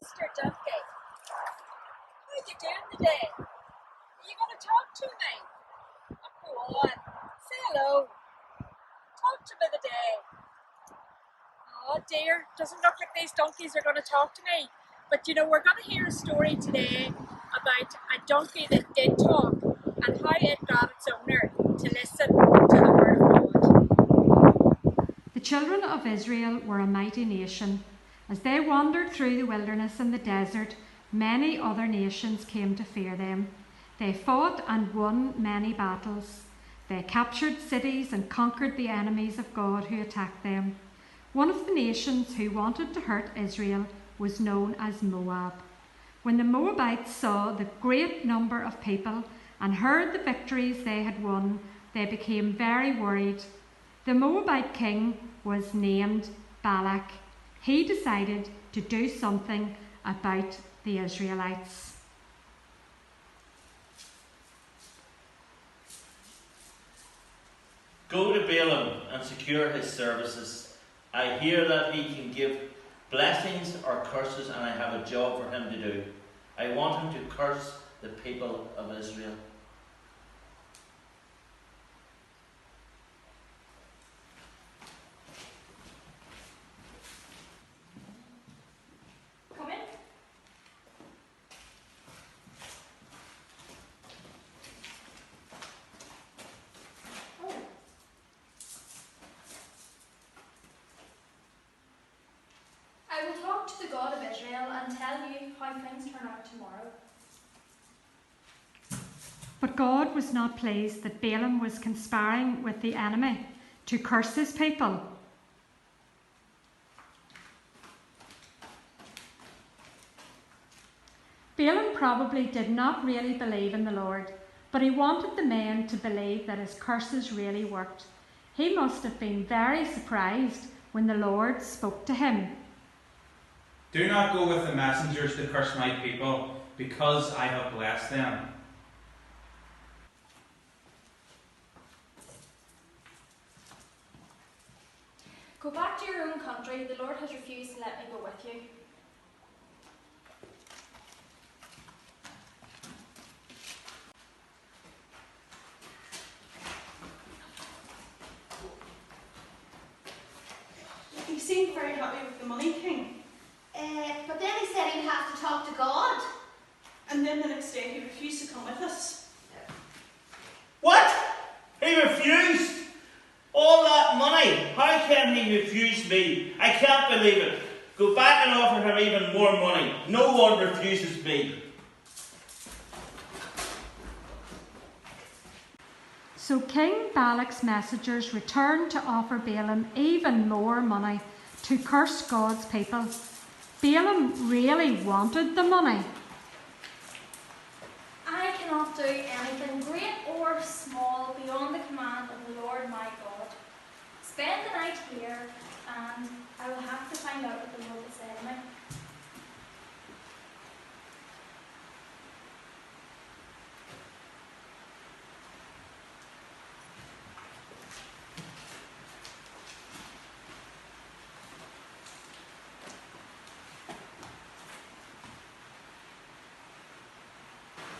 Mr. Donkey, how you doing today? Are you going to talk to me? Oh, go on, say hello. Talk to me today. Oh dear, doesn't look like these donkeys are going to talk to me. But you know, we're going to hear a story today about a donkey that did talk and how it got its owner to listen to the word of God. The children of Israel were a mighty nation. As they wandered through the wilderness and the desert, many other nations came to fear them. They fought and won many battles. They captured cities and conquered the enemies of God who attacked them. One of the nations who wanted to hurt Israel was known as Moab. When the Moabites saw the great number of people and heard the victories they had won, they became very worried. The Moabite king was named Balak. He decided to do something about the Israelites. Go to Balaam and secure his services. I hear that he can give blessings or curses, and I have a job for him to do. I want him to curse the people of Israel. Come in. Oh. I will talk to the God of Israel and tell you how things turn out tomorrow. But God was not pleased that Balaam was conspiring with the enemy to curse his people. Balaam probably did not really believe in the Lord, but he wanted the men to believe that his curses really worked. He must have been very surprised when the Lord spoke to him. Do not go with the messengers to curse my people, because I have blessed them. Go back to your own country. The Lord has refused to let me go with you. He seemed very happy with the money, King. But then he said he'd have to talk to God. And then the next day he refused to come with us. What? He refused? All that money? How can he refuse me? I can't believe it. Go back and offer him even more money. No one refuses me. So King Balak's messengers returned to offer Balaam even more money to curse God's people. Balaam really wanted the money. I cannot do anything great or small beyond the command of the Lord my God. Spend the night here, and I will have to find out what the Lord will say to me.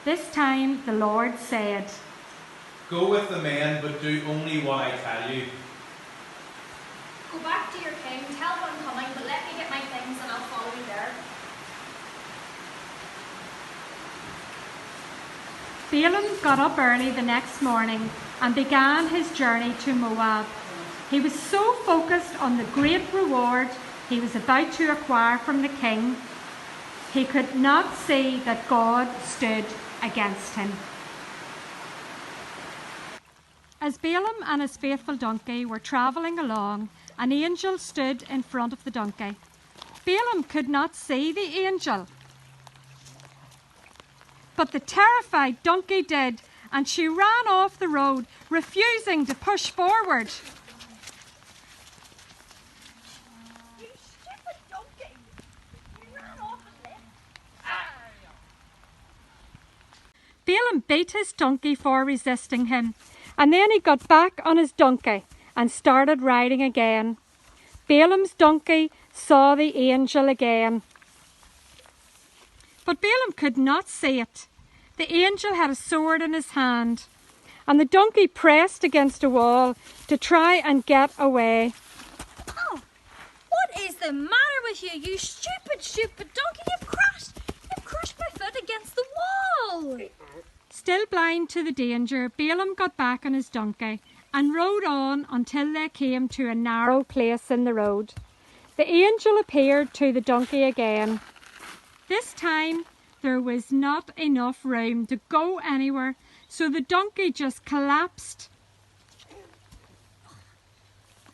This time the Lord said, Go with the men, but do only what I tell you. Go back to your king, tell him I'm coming, but let me get my things and I'll follow you there. Balaam got up early the next morning and began his journey to Moab. He was so focused on the great reward he was about to acquire from the king, he could not see that God stood against him. As Balaam and his faithful donkey were travelling along, an angel stood in front of the donkey. Balaam could not see the angel, but the terrified donkey did, and she ran off the road, refusing to push forward. You stupid donkey! You ran off and left. Balaam beat his donkey for resisting him, and then he got back on his donkey and started riding again. Balaam's donkey saw the angel again. But Balaam could not see it. The angel had a sword in his hand, and the donkey pressed against a wall to try and get away. Oh, what is the matter with you, you stupid donkey? You've crushed my foot against the wall. Still blind to the danger, Balaam got back on his donkey and rode on until they came to a narrow place in the road. The angel appeared to the donkey again. This time there was not enough room to go anywhere, so the donkey just collapsed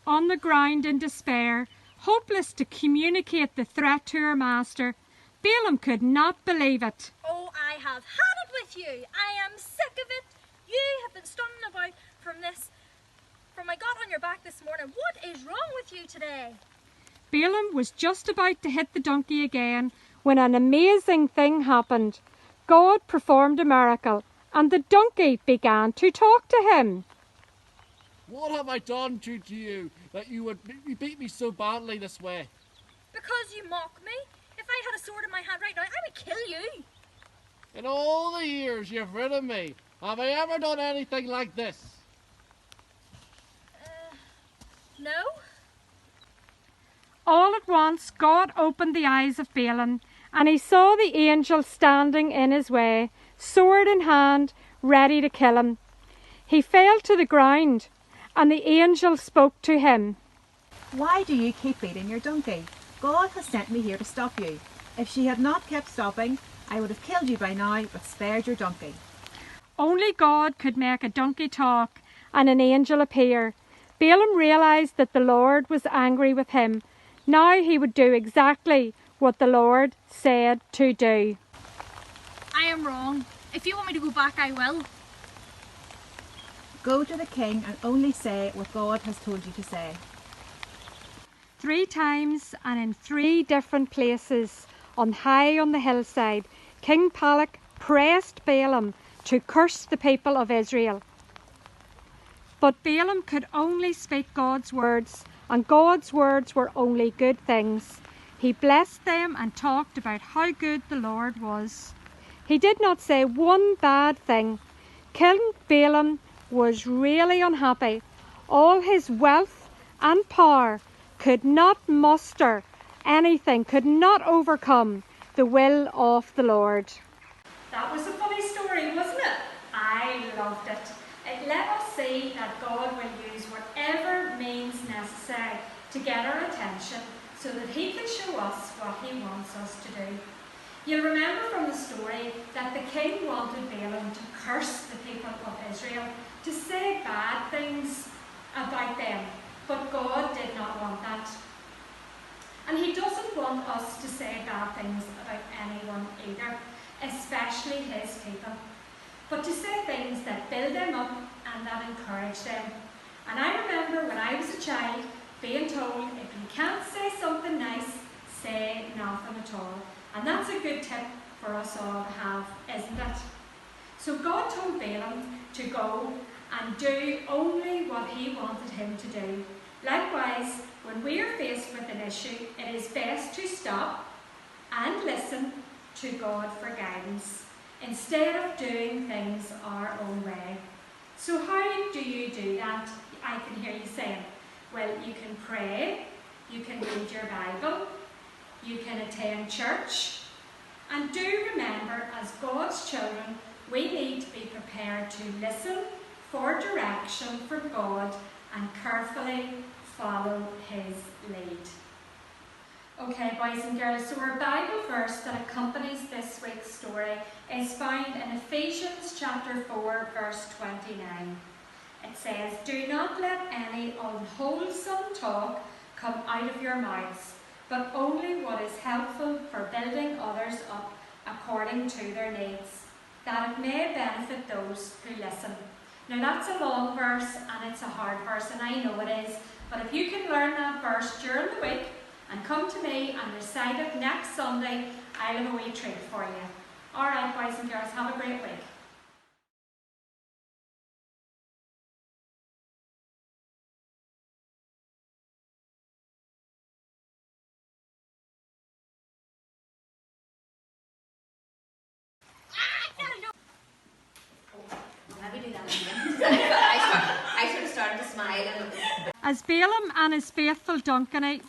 on the ground in despair, hopeless to communicate the threat to her master. Balaam could not believe it. Oh, I have had it with you. I am sick of it. You have been stunning about from I got on your back this morning. What is wrong with you today? Balaam was just about to hit the donkey again when an amazing thing happened. God performed a miracle, and the donkey began to talk to him. What have I done to you that you would beat me so badly this way? Because you mock me. If I had a sword in my hand right now, I would kill you. In all the years you've ridden me, have I ever done anything like this? No. All at once God opened the eyes of Balaam, and he saw the angel standing in his way, sword in hand, ready to kill him. He fell to the ground, and the angel spoke to him. Why do you keep beating your donkey? God has sent me here to stop you. If she had not kept stopping, I would have killed you by now, but spared your donkey. Only God could make a donkey talk and an angel appear. Balaam realized that the Lord was angry with him. Now he would do exactly what the Lord said to do. I am wrong. If you want me to go back, I will. Go to the king and only say what God has told you to say. 3 times and in 3 different places high on the hillside, King Balak pressed Balaam to curse the people of Israel. But Balaam could only speak God's words, and God's words were only good things. He blessed them and talked about how good the Lord was. He did not say one bad thing. King Balaam was really unhappy. All his wealth and power could not muster anything, could not overcome the will of the Lord. That was a funny story, wasn't it? I loved it. It let us see that God will use whatever means necessary to get our attention so that he can show us what he wants us to do. You'll remember from the story that the king wanted Balaam to curse the people of Israel, to say bad things about them, but God did not want that. And he doesn't want us to say bad things about anyone either, especially his people, but to say things that build them up and that encourage them. And I remember when I was a child being told, if you can't say something nice, say nothing at all. And that's a good tip for us all to have, isn't it? So God told Balaam to go and do only what he wanted him to do. Likewise, when we are faced with an issue, it is best to stop and listen to God for guidance, instead of doing things our own way. So how do you do that? I can hear you saying, well, you can pray, you can read your Bible, you can attend church, and do remember, as God's children, we need to be prepared to listen for direction from God and carefully follow his lead. Okay, boys and girls, so our Bible verse that accompanies this week's story is found in Ephesians chapter 4, verse 29. It says, "Do not let any unwholesome talk come out of your mouths, but only what is helpful for building others up according to their needs, that it may benefit those who listen." Now that's a long verse and it's a hard verse, and I know it is, but if you can learn that verse during the week and come to me and recite it next Sunday, I'll have a wee treat for you. Alright, boys and girls, have a great week. I sort of started to smile and As Balaam and his faithful Duncan